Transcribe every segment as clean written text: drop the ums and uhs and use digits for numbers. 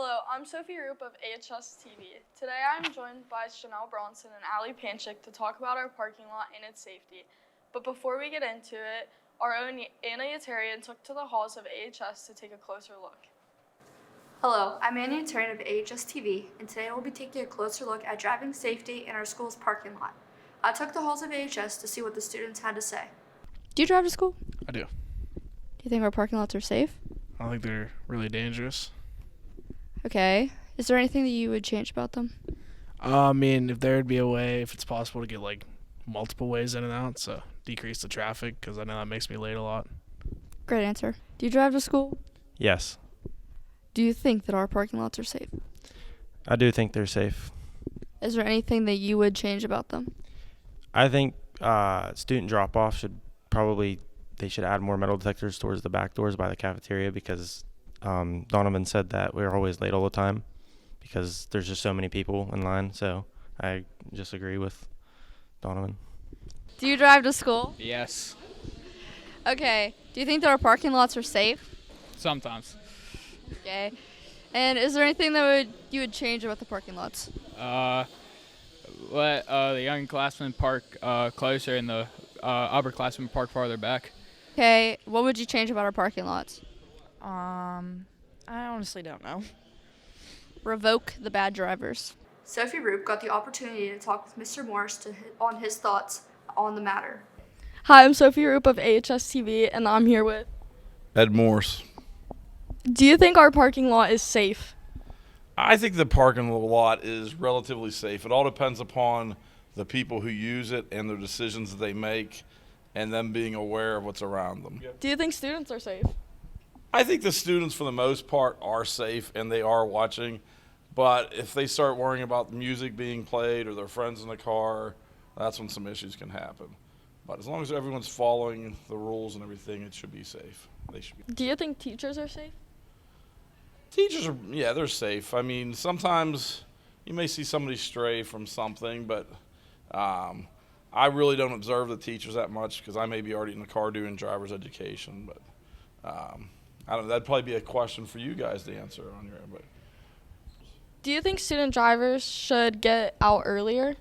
Hello, I'm Sophie Roop of AHS-TV. Today I'm joined by Chanel Bronson and Ali Panchik to talk about our parking lot and its safety. But before we get into it, our own Anna Yetarian took to the halls of AHS to take a closer look. Hello, I'm Anna Yetarian of AHS-TV, and today we'll be taking a closer look at driving safety in our school's parking lot. I took the halls of AHS to see what the students had to say. Do you drive to school? I do. Do you think our parking lots are safe? I think they're really dangerous. Okay. Is there anything that you would change about them? I mean, if there'd be a way, if it's possible to get like multiple ways in and out, so decrease the traffic, because I know that makes me late a lot. Great answer. Do you drive to school? Yes, Do you think that our parking lots are safe? I do think they're safe. Is there anything that you would change about them? I think student drop-off they should add more metal detectors towards the back doors by the cafeteria, because Donovan said that we're always late all the time because there's just so many people in line. So I just agree with Donovan. Do you drive to school? Yes, Okay. Do you think that our parking lots are safe? sometimes. Okay. And is there anything that you would change about the parking lots? Let the young classmen park closer and the upperclassmen park farther back. Okay. What would you change about our parking lots? I honestly don't know. Revoke the bad drivers. Sophie Roop got the opportunity to talk with Mr. Morris on his thoughts on the matter. Hi, I'm Sophie Roop of AHS-TV, and I'm here with... Ed Morse. Do you think our parking lot is safe? I think the parking lot is relatively safe. It all depends upon the people who use it and the decisions that they make and them being aware of what's around them. Do you think students are safe? I think the students, for the most part, are safe and they are watching. But if they start worrying about the music being played or their friends in the car, that's when some issues can happen. But as long as everyone's following the rules and everything, it should be safe. They should be. Do you think teachers are safe? Teachers are, yeah, they're safe. I mean, sometimes you may see somebody stray from something, but I really don't observe the teachers that much because I may be already in the car doing driver's education. But I don't know, that'd probably be a question for you guys to answer on your end. But Do you think student drivers should get out earlier?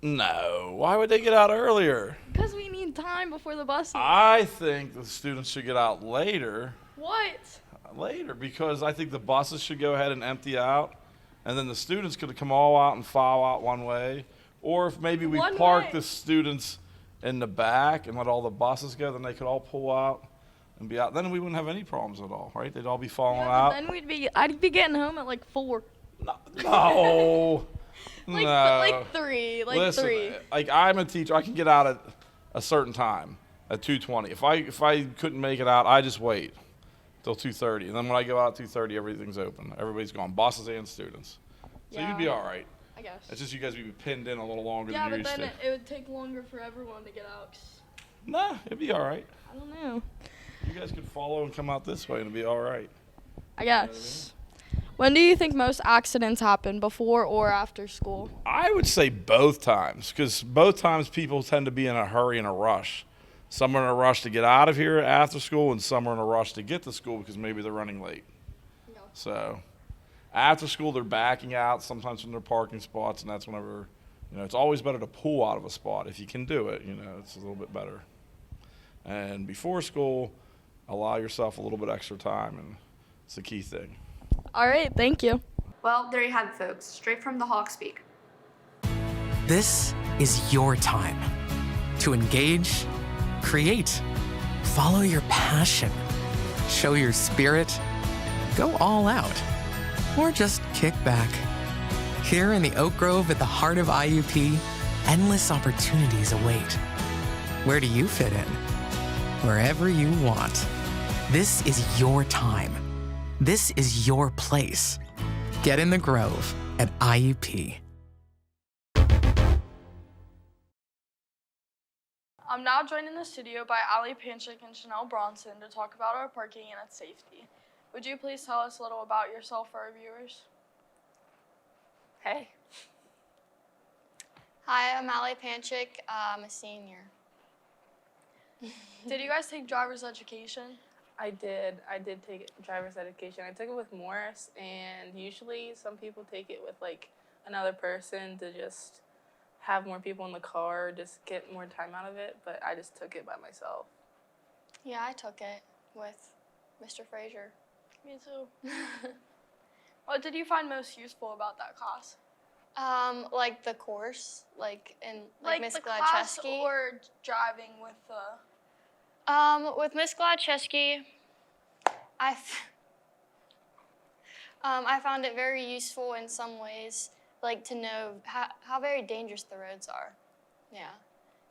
no, why would they get out earlier? Because we need time before the buses. I think the students should get out later. What? Later, because I think the buses should go ahead and empty out, and then the students could come all out and file out one way. Or if maybe we One park way. the students in the back and let all the buses go, then they could all pull out and be out. Then we wouldn't have any problems at all, right? They'd all be falling out. Then I'd be getting home at like 4. No. Like, No. like 3. Like Listen, 3. like I'm a teacher. I can get out at a certain time, at 2:20. If I couldn't make it out, I just wait till 2:30, and then when I go out at 2:30, everything's open. Everybody's gone, bosses and students. So Yeah. you'd be all right. I guess. It's just you guys would be pinned in a little longer Yeah, than but you're then used to. it would take longer for everyone to get out. 'Cause Nah, it'd be all right. I don't know. You guys could follow and come out this way, and it'd be all right. I guess. When do you think most accidents happen, before or after school? I would say both times, because both times people tend to be in a hurry and a rush. Some are in a rush to get out of here after school, and some are in a rush to get to school because maybe they're running late. Yeah. So after school, they're backing out sometimes from their parking spots, and that's whenever, it's always better to pull out of a spot if you can do it. It's a little bit better. And before school, allow yourself a little bit extra time, and it's the key thing. All right, thank you. Well, there you have it, folks. Straight from the Hawk Speak. This is your time to engage, create, follow your passion, show your spirit, go all out, or just kick back. Here in the Oak Grove at the heart of IUP, endless opportunities await. Where do you fit in? Wherever you want. This is your time. This is your place. Get in the Grove at IUP. I'm now joined in the studio by Ali Panchik and Chanel Bronson to talk about our parking and its safety. Would you please tell us a little about yourself for our viewers? Hey. Hi, I'm Ali Panchik. I'm a senior. Did you guys take driver's education? I did. I did take driver's education. I took it with Morris, and usually some people take it with like another person to just have more people in the car, just get more time out of it. But I just took it by myself. Yeah, I took it with Mr. Frazier. Me too. What did you find most useful about that class? Like the course, like in Like Miss the class Gladcheski. or driving with the... With Miss Gladcheski, I found it very useful in some ways, like to know how very dangerous the roads are. Yeah.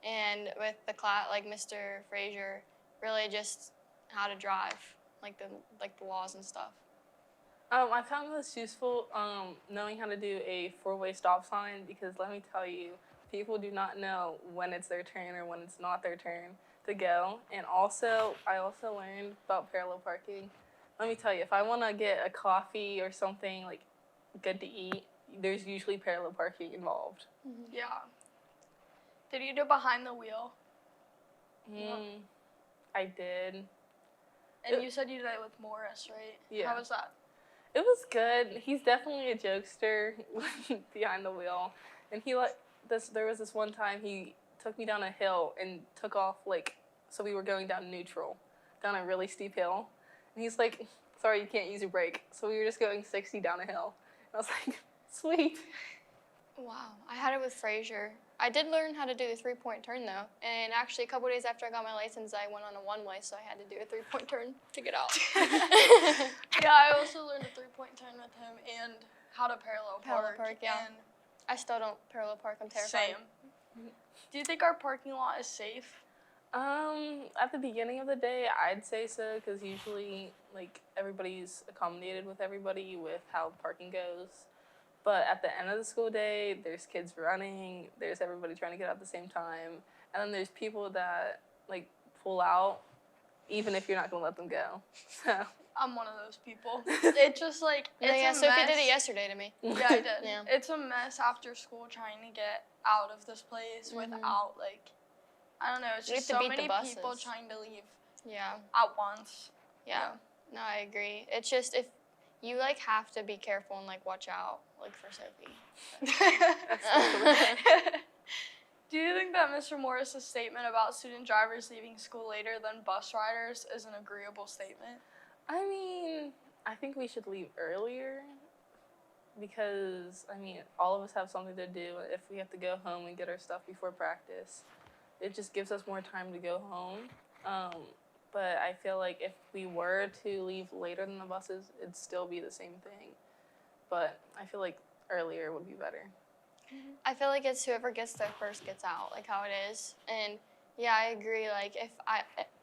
And with the class, like Mr. Frazier, really just how to drive, like the laws and stuff. I found this useful knowing how to do a four-way stop sign because let me tell you, people do not know when it's their turn or when it's not their turn to go. And also, I also learned about parallel parking. Let me tell you, if I want to get a coffee or something like good to eat, there's usually parallel parking involved. Yeah. Did you do behind the wheel? I did. And you said you did it with Morris, right? Yeah. How was that? It was good. He's definitely a jokester behind the wheel. And there was this one time he took me down a hill and took off so we were going down neutral, down a really steep hill. And he's like, sorry, you can't use your brake. So we were just going 60 down a hill. And I was like, sweet. Wow, I had it with Frazier. I did learn how to do the three-point turn though, and actually a couple days after I got my license, I went on a one-way, so I had to do a three-point turn to get out. Yeah, I also learned a three-point turn with him and how to parallel park. Yeah. And I still don't parallel park. I'm terrified. same. Do you think our parking lot is safe? At the beginning of the day, I'd say so, because usually everybody's accommodated with everybody with how parking goes. But at the end of the school day, there's kids running, there's everybody trying to get out at the same time, and then there's people that pull out, even if you're not gonna let them go. So I'm one of those people. It's just it's yeah, a Sophie mess. did it yesterday to me. Yeah, I did. Yeah. It's a mess after school trying to get out of this place without I don't know. It's We just have to so beat the many people buses. trying to leave Yeah. at once. Yeah. No, I agree. It's just if you have to be careful and watch out for Sophie. Do you think that Mr. Morris's statement about student drivers leaving school later than bus riders is an agreeable statement? I mean, I think we should leave earlier because, all of us have something to do. If we have to go home and get our stuff before practice, it just gives us more time to go home. But I feel like if we were to leave later than the buses, it'd still be the same thing. But I feel like earlier would be better. I feel like it's whoever gets there first gets out, how it is. And yeah, I agree. If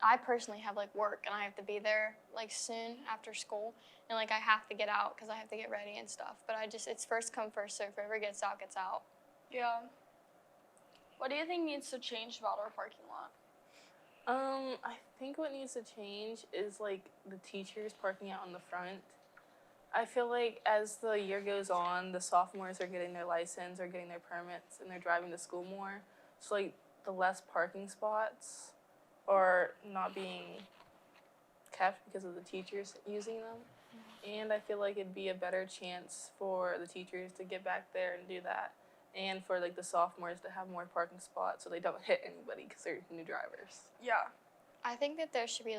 I personally have work and I have to be there soon after school, and I have to get out because I have to get ready and stuff. But it's first come first serve. Whoever gets out gets out. Yeah. What do you think needs to change about our parking lot? I think what needs to change is the teachers parking out in the front. I feel like as the year goes on, the sophomores are getting their license or getting their permits and they're driving to school more. So the less parking spots are not being kept because of the teachers using them. And I feel like it'd be a better chance for the teachers to get back there and do that. And for the sophomores to have more parking spots so they don't hit anybody because they're new drivers. Yeah. I think that there should be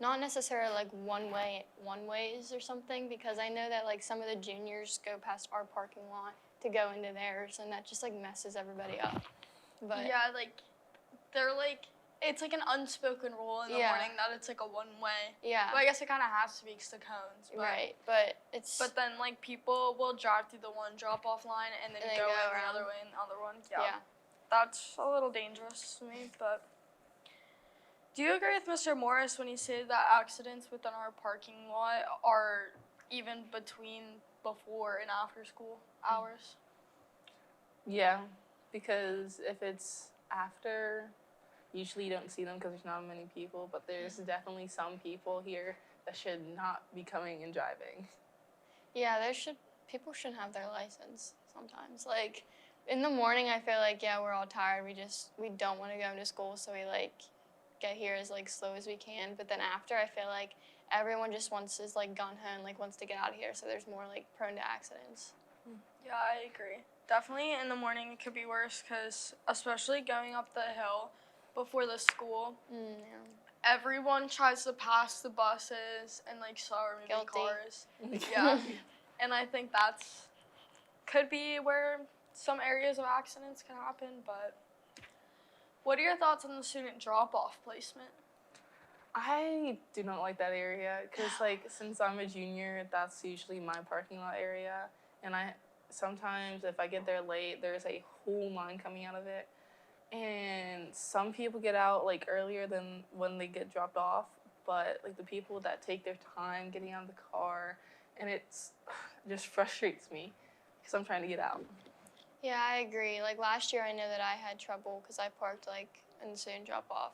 not necessarily one-ways or something, because I know that some of the juniors go past our parking lot to go into theirs, and that just messes everybody up. But Yeah, they're it's an unspoken rule in the morning that it's a one-way. yeah, Well, I guess it kind of has to be because the cones. But, right. But it's But then people will drive through the one drop-off line and then And then go go in the around. other way in the other one. yeah. That's a little dangerous to me, but do you agree with Mr. Morris when he said that accidents within our parking lot are even between before and after school hours? Yeah, because if it's after, usually you don't see them because there's not many people, but there's definitely some people here that should not be coming and driving. Yeah, people shouldn't have their license sometimes. In the morning, I feel we're all tired. We don't want to go into school, so we get here as like slow as we can. But then after, I feel like everyone just wants is like gun ho and like wants to get out of here. So there's more like prone to accidents. Yeah, I agree. Definitely in the morning it could be worse because especially going up the hill before the school, everyone tries to pass the buses and like slower moving cars. Yeah, and I think that's could be where some areas of accidents can happen. But what are your thoughts on the student drop-off placement? I do not like that area because, like, since I'm a junior, that's usually my parking lot area. And sometimes if I get there late, there's a whole line coming out of it. And some people get out, like, earlier than when they get dropped off. But, like, the people that take their time getting out of the car, and it just frustrates me because I'm trying to get out. Yeah, I agree. Like last year, I know that I had trouble because I parked like in the student drop-off.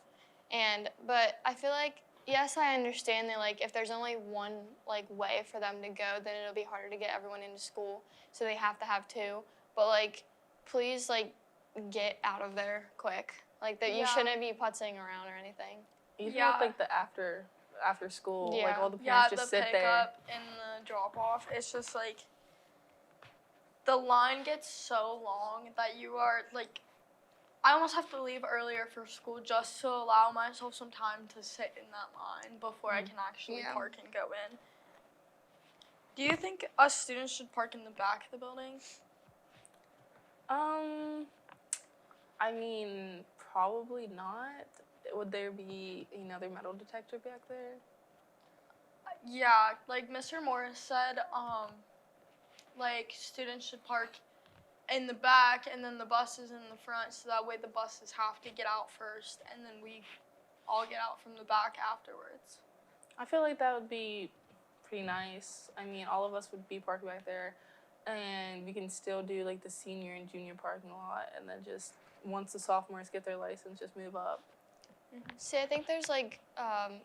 But I feel like, yes, I understand that like if there's only one like way for them to go, then it'll be harder to get everyone into school. So they have to have two. But like, please like get out of there quick. Like that you shouldn't be putzing around or anything. Even with like the after school, like all the parents just sit there. Yeah, the pickup and the drop-off. It's just like the line gets so long that you are like, I almost have to leave earlier for school just to allow myself some time to sit in that line before I can actually park and go in. Do you think us students should park in the back of the building? I mean, probably not. Would there be another metal detector back there? Yeah, like Mr. Morris said, like students should park in the back and then the buses in the front, so that way the buses have to get out first and then we all get out from the back afterwards. I feel like that would be pretty nice. I mean, all of us would be parked back there and we can still do like the senior and junior parking lot, and then just once the sophomores get their license, just move up. See, I think there's like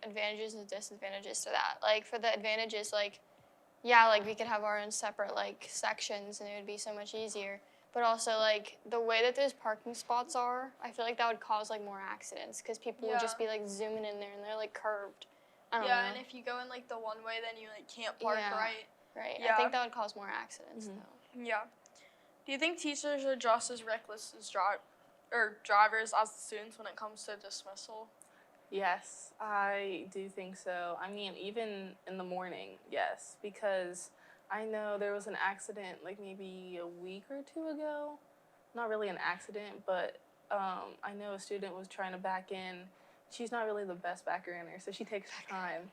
advantages and disadvantages to that. Like for the advantages, like yeah, like we could have our own separate like sections and it would be so much easier. But also like the way that those parking spots are, I feel like that would cause like more accidents because people would just be like zooming in there and they're like curved. I don't know. And if you go in like the one way, then you like can't park right. Right. Yeah. I think that would cause more accidents though. Yeah. Do you think teachers are just as reckless as drivers as the students when it comes to dismissal? Yes, I do think so. I mean, even in the morning, yes, because I know there was an accident like maybe a week or two ago. Not really an accident, but I know a student was trying to back in. She's not really the best backer in there, so she takes her time.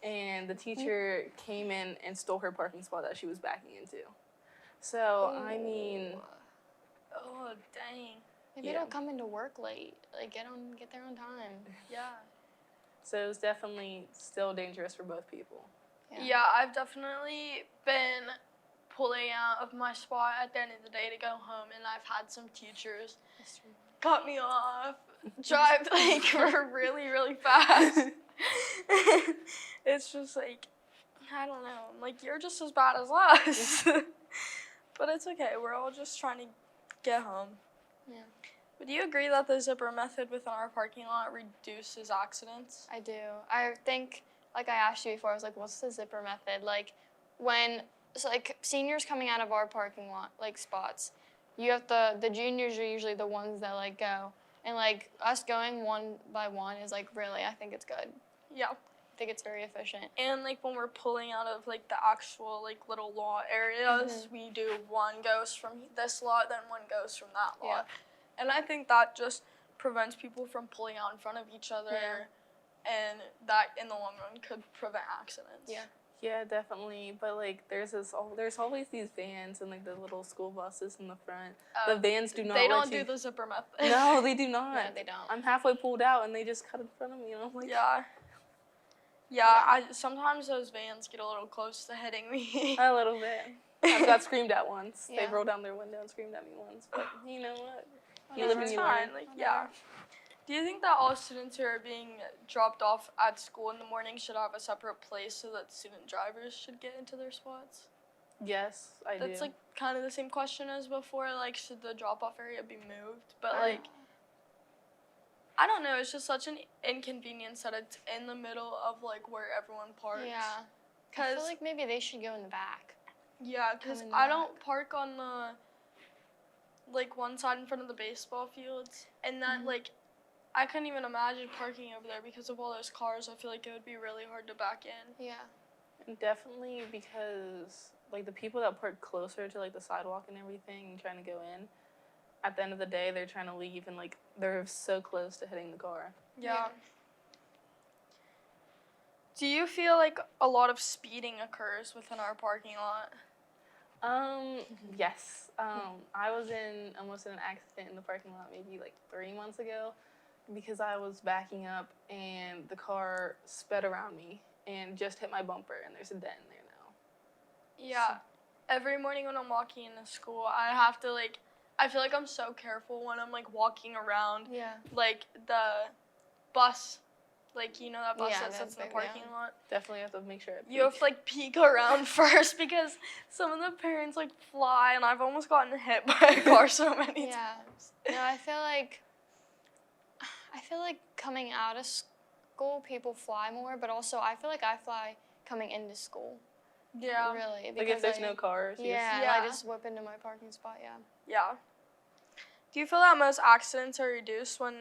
And the teacher came in and stole her parking spot that she was backing into. So, I mean... Oh, dang. Maybe don't come into work late. Like get there on time. Yeah. So it was definitely still dangerous for both people. Yeah, I've definitely been pulling out of my spot at the end of the day to go home, and I've had some teachers cut me off, drive like really, really fast. It's just like, I don't know, like you're just as bad as us. But it's okay, we're all just trying to get home. Yeah. But do you agree that the zipper method within our parking lot reduces accidents? I do. I think, like I asked you before, I was like, what's the zipper method? Like, when, so like, seniors coming out of our parking lot, like, spots, you have the juniors are usually the ones that, like, go. And, like, us going one by one is, like, really, I think it's good. Yeah. I think it's very efficient. And, like, when we're pulling out of, like, the actual, like, little lot areas, we do one goes from this lot, then one goes from that lot. And I think that just prevents people from pulling out in front of each other, and that in the long run could prevent accidents. Yeah, definitely. But like, there's always these vans and like the little school buses in the front. The vans do not. They don't do the zipper method. No, they do not. No, they don't. I'm halfway pulled out and they just cut in front of me, and I'm like. Yeah. Sometimes those vans get a little close to hitting me. A little bit. I got screamed at once. Yeah. They rolled down their window and screamed at me once. But you know what? You live and you learn. Like, Do you think that all students who are being dropped off at school in the morning should have a separate place so that student drivers should get into their spots? Yes, I do. That's like kind of the same question as before. Like, should the drop-off area be moved? But like, I don't know. It's just such an inconvenience that it's in the middle of like where everyone parks. Yeah. I Cause feel like maybe they should go in the back. yeah, because in the I don't park on the like one side in front of the baseball fields, and that like I couldn't even imagine parking over there because of all those cars. I feel like it would be really hard to back in. Yeah. And definitely because like the people that park closer to like the sidewalk and everything and trying to go in, at the end of the day they're trying to leave and like they're so close to hitting the car. Yeah. Do you feel like a lot of speeding occurs within our parking lot? Yes. I was almost in an accident in the parking lot maybe like 3 months ago because I was backing up and the car sped around me and just hit my bumper and there's a dent in there now. Yeah. Every morning when I'm walking into school, I have to like, I feel like I'm so careful when I'm like walking around. Yeah. Like the bus, like you know that bus Yeah, that that's sits in the big, parking yeah. lot? Definitely have to make sure You have to like peek around first because some of the parents like fly and I've almost gotten hit by a car so many Yeah. times. No, I feel like coming out of school, people fly more, but also I feel like I fly coming into school. Yeah. Really. like if there's no cars. you just- Yeah, Yeah. I just whip into my parking spot, yeah. Yeah. Do you feel that most accidents are reduced when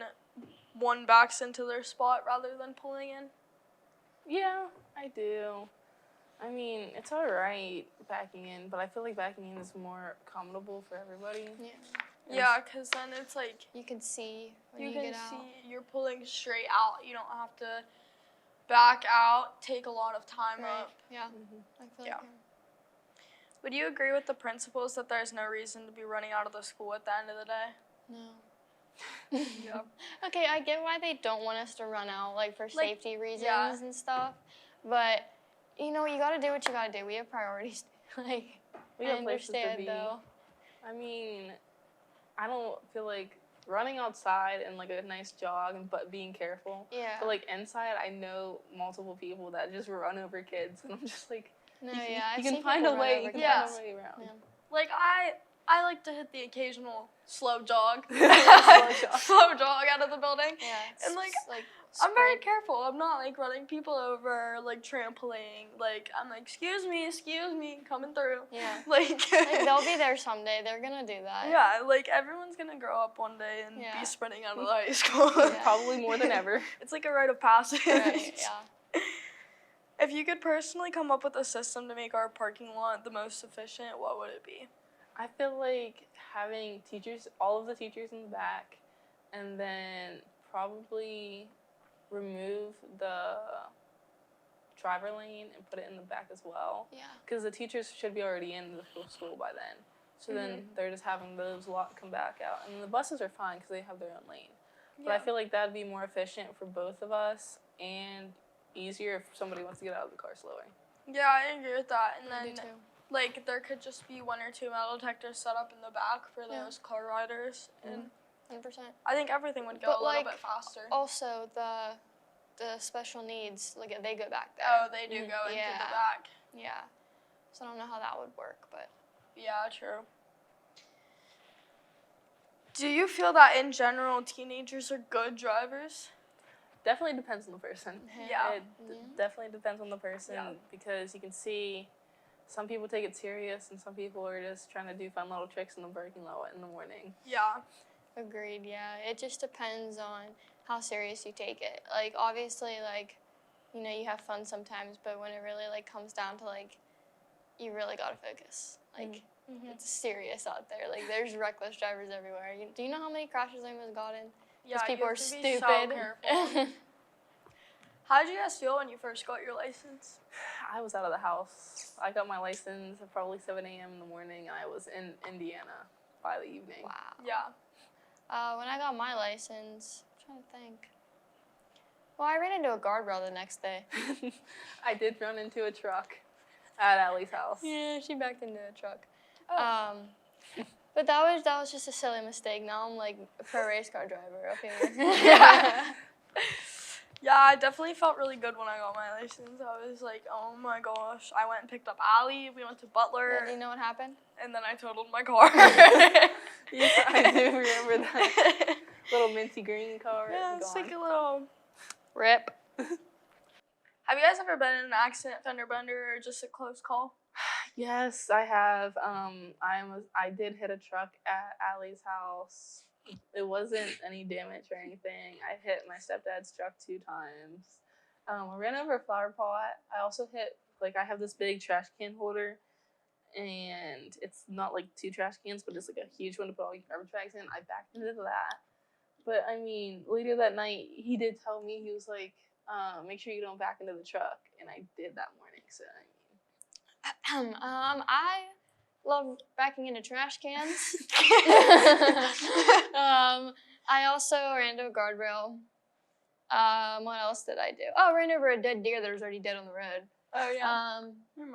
one backs into their spot rather than pulling in? Yeah, I do. I mean, it's all right backing in, but I feel like backing in is more accommodable for everybody. Yeah. Yeah, because then it's like You can see when you you can get out. see you're pulling straight out. You don't have to back out, take a lot of time Right. up. Yeah. I feel Yeah. like Would you agree with the principals that there's no reason to be running out of the school at the end of the day? no. Yeah. Okay, I get why they don't want us to run out, like for safety reasons yeah. and stuff. But you know, you gotta do what you gotta do. We have priorities. Like We I have places to understand be. though. I mean, I don't feel like running outside and like a nice jog but being careful. Yeah. But like inside, I know multiple people that just run over kids, and I'm just like, No, you, yeah. I've you can seen find a people run way. over You can kids. find a way around. Yeah. Like I like to hit the occasional slow jog. jog. Slow jog out of the building. Yeah. And like like I'm very spread- careful. I'm not like running people over, like trampoling. Like I'm like, excuse me, coming through. Yeah. Like, Like they'll be there someday. They're gonna do that. yeah, like everyone's gonna grow up one day and Yeah. be sprinting out of the high school. Yeah. Probably more than ever. It's like a rite of passage. Right, yeah. If you could personally come up with a system to make our parking lot the most efficient, what would it be? I feel like having teachers, all of the teachers in the back, and then probably remove the driver lane and put it in the back as well. Yeah. Because the teachers should be already in the school by then. So then they're just having those lot come back out. And the buses are fine because they have their own lane. But I feel like that'd be more efficient for both of us and easier if somebody wants to get out of the car slower. Yeah, I agree with that. And I do then too. like there could just be 1 or 2 metal detectors set up in the back for Yeah. those car riders, and 100%. I think everything would go But, a little like, bit faster. Also, the special needs, like they go back there. Oh, they do go into Yeah. the back. Yeah. So I don't know how that would work, but Yeah, true. Do you feel that in general teenagers are good drivers? Definitely depends on the person. Yeah. It definitely depends on the person Yeah. because you can see some people take it serious and some people are just trying to do fun little tricks in the parking lot in the morning. Yeah. agreed, yeah. It just depends on how serious you take it. Like obviously like, you know, you have fun sometimes, but when it really like comes down to like you really gotta focus. Like it's serious out there. Like there's reckless drivers everywhere. Do you know how many crashes I almost got in? Yeah, Because people you are have to be so stupid. careful. How did you guys feel when you first got your license? I was out of the house. I got my license at probably 7 a.m. in the morning and I was in Indiana by the evening. Wow. Yeah. When I got my license, I'm trying to think. Well, I ran into a guardrail the next day. I did run into a truck at Allie's house. Yeah, she backed into a truck. Oh. But that was just a silly mistake. Now I'm like a pro race car driver up here. Yeah. Yeah, I definitely felt really good when I got my license. I was like, oh my gosh. I went and picked up Allie. We went to Butler. And you know what happened? And then I totaled my car. Yeah, I do remember that. Little minty green car. Yeah, it's gone. like a little. Rip. Have you guys ever been in an accident, fender bender, or just a close call? Yes, I have. I did hit a truck at Allie's house. It wasn't any damage or anything. I hit my stepdad's truck 2 times. I ran over a flower pot. I also hit, like, I have this big trash can holder, and it's not like 2 trash cans, but it's like a huge one to put all your garbage bags in. I backed into that. But I mean, later that night, he did tell me, he was like, make sure you don't back into the truck, and I did that morning. So I love backing into trash cans. I also ran into a guardrail. What else did I do? Oh, I ran over a dead deer that was already dead on the road. Oh yeah.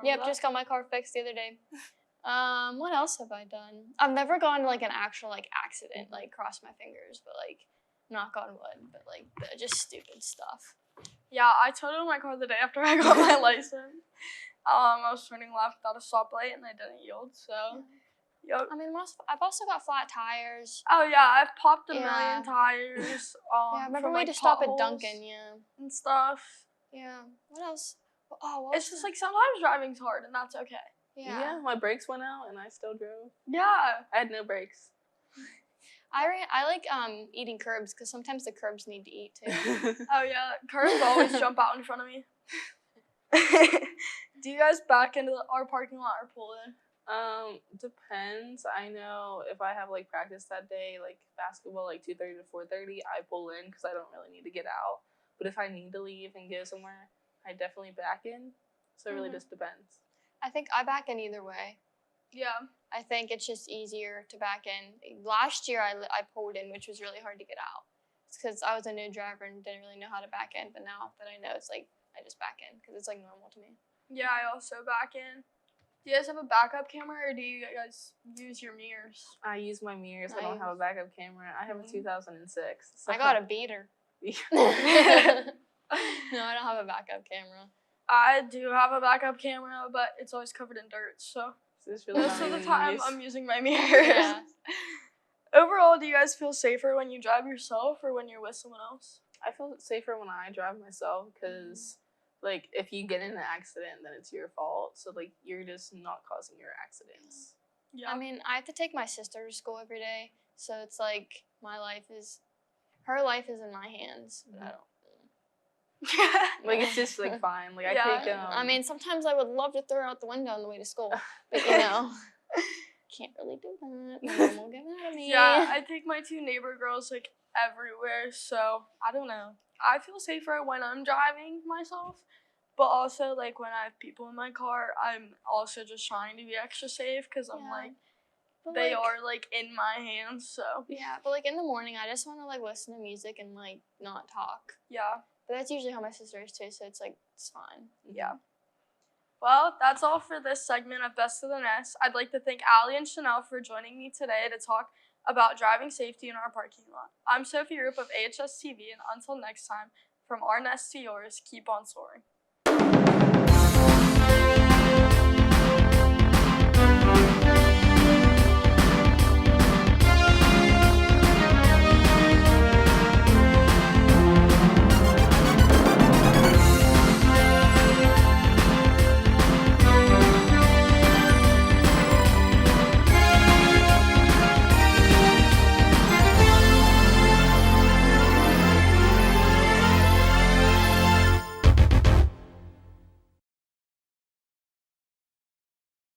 Yep, just got my car fixed the other day. What else have I done? I've never gone to like an actual like accident, like cross my fingers, but like knock on wood, but like just stupid stuff. Yeah, I totaled my car the day after I got my license. I was turning left without a stoplight and I didn't yield, so. Yep. I mean, I've also got flat tires. Oh yeah, I've popped a million tires. Yeah, I remember from, we like, had to stop at potholes Dunkin', yeah. and stuff. Yeah. What else? Oh, what It's was just the- like sometimes driving's hard and that's okay. yeah, my brakes went out, and I still drove. Yeah. I had no brakes. I like eating curbs because sometimes the curbs need to eat too. Oh yeah, curbs always jump out in front of me. Do you guys back into our parking lot or pull in? Depends. I know if I have like practice that day, like basketball, like 2:30 to 4:30, I pull in because I don't really need to get out. But if I need to leave and go somewhere, I definitely back in. So it really just depends. I think I back in either way. Yeah. I think it's just easier to back in. Last year I pulled in, which was really hard to get out. It's because I was a new driver and didn't really know how to back in. But now that I know, it's like I just back in because it's like normal to me. Yeah, I also back in. Do you guys have a backup camera or do you guys use your mirrors? I use my mirrors. I don't have a backup camera. I have a 2006. So I got a beater. Yeah. No, I don't have a backup camera. I do have a backup camera, but it's always covered in dirt, so really most not of the even time use. I'm using my mirrors. Yeah. Overall, do you guys feel safer when you drive yourself or when you're with someone else? I feel safer when I drive myself because, like, if you get in an accident, then it's your fault. So, like, you're just not causing your accidents. Yeah. I mean, I have to take my sister to school every day, so it's like her life is in my hands. But I don't. Like, it's just like fine. Like, I take. I mean, sometimes I would love to throw her out the window on the way to school, but you know, can't really do that. My mom will get mad at me. Yeah, I take my 2 neighbor girls like everywhere, so I don't know. I feel safer when I'm driving myself, but also like when I have people in my car, I'm also just trying to be extra safe because I'm like, But, they like, are like in my hands, so. Yeah, but like in the morning, I just want to like listen to music and like not talk. Yeah. But that's usually how my sister is too, so it's like it's fine. Yeah. Well, that's all for this segment of Best of the Nest. I'd like to thank Allie and Chanel for joining me today to talk about driving safety in our parking lot. I'm Sophie Roop of AHS-TV, and until next time, from our nest to yours, keep on soaring.